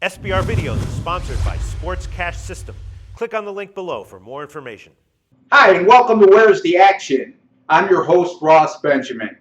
SBR Videos is sponsored by Sports Cash System. Click on the link below for more information. Hi, and welcome to Where's the Action? I'm your host, Ross Benjamin.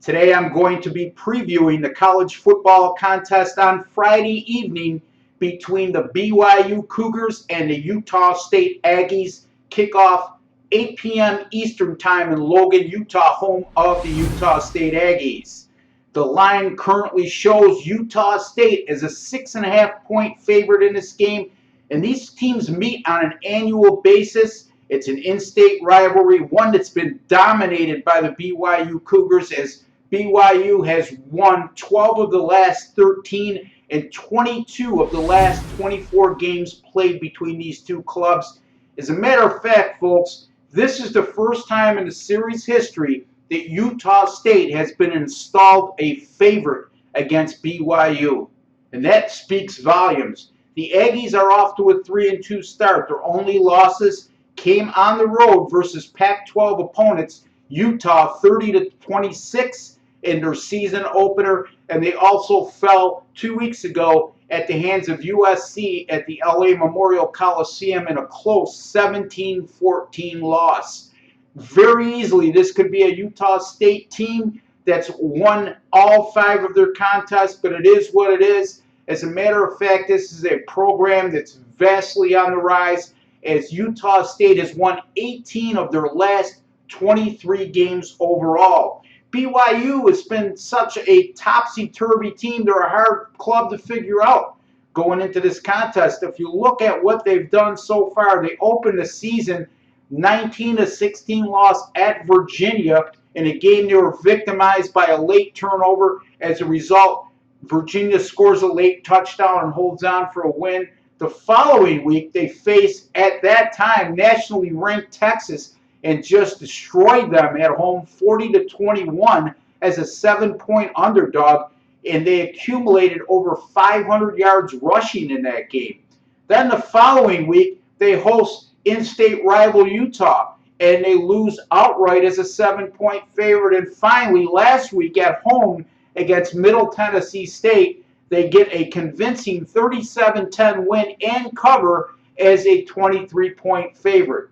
Today I'm going to be previewing the college football contest on Friday evening between the BYU Cougars and the Utah State Aggies. Kickoff 8 p.m. Eastern Time in Logan, Utah, home of the Utah State Aggies. The line currently shows Utah State as a 6.5-point favorite in this game, and these teams meet on an annual basis. It's an in-state rivalry, one that's been dominated by the BYU Cougars, as BYU has won 12 of the last 13 and 22 of the last 24 games played between these two clubs. As a matter of fact, folks, this is the first time in the series history that Utah State has been installed a favorite against BYU. And that speaks volumes. The Aggies are off to a 3-2 start. Their only losses came on the road versus Pac-12 opponents, Utah 30-26 in their season opener, and they also fell 2 weeks ago at the hands of USC at the LA Memorial Coliseum in a close 17-14 loss. Very easily, this could be a Utah State team that's won all 5 of their contests, but it is what it is. As a matter of fact, this is a program that's vastly on the rise, as Utah State has won 18 of their last 23 games overall. BYU has been such a topsy-turvy team. They're a hard club to figure out going into this contest. If you look at what they've done so far, they opened the season 19-16 loss at Virginia in a game they were victimized by a late turnover. As a result, Virginia scores a late touchdown and holds on for a win. The following week, they faced, at that time, nationally ranked Texas and just destroyed them at home 40-21 as a 7-point underdog, and they accumulated over 500 yards rushing in that game. Then the following week, they host in-state rival Utah, and they lose outright as a 7-point favorite. And finally, last week at home against Middle Tennessee State, they get a convincing 37-10 win and cover as a 23-point favorite.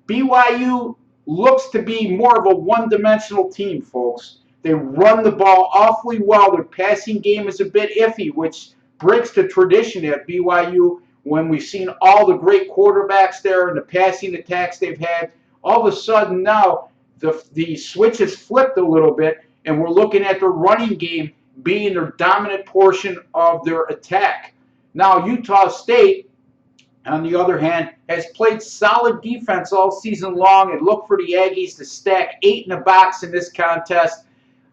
BYU looks to be more of a one-dimensional team, folks. They run the ball awfully well. Their passing game is a bit iffy, which breaks the tradition at BYU. When we've seen all the great quarterbacks there and the passing attacks they've had, all of a sudden now the switch has flipped a little bit, and we're looking at the running game being their dominant portion of their attack. Now, Utah State, on the other hand, has played solid defense all season long, and look for the Aggies to stack 8 in a box in this contest.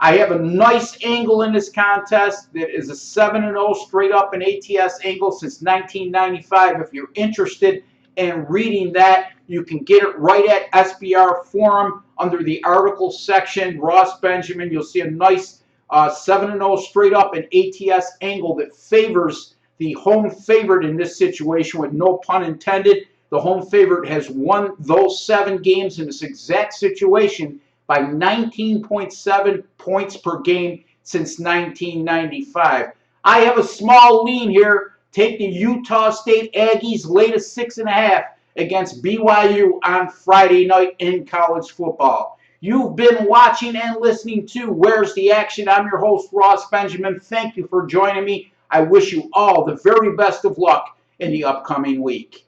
I have a nice angle in this contest that is a 7-0 straight up an ATS angle since 1995. If you're interested in reading that, you can get it right at SBR Forum under the article section. Ross Benjamin, you'll see a nice 7-0 straight up an ATS angle that favors the home favorite in this situation, with no pun intended. The home favorite has won those 7 games in this exact situation by 19.7 points per game since 1995. I have a small lean here. Take the Utah State Aggies latest 6.5 against BYU on Friday night in college football. You've been watching and listening to Where's the Action? I'm your host, Ross Benjamin. Thank you for joining me. I wish you all the very best of luck in the upcoming week.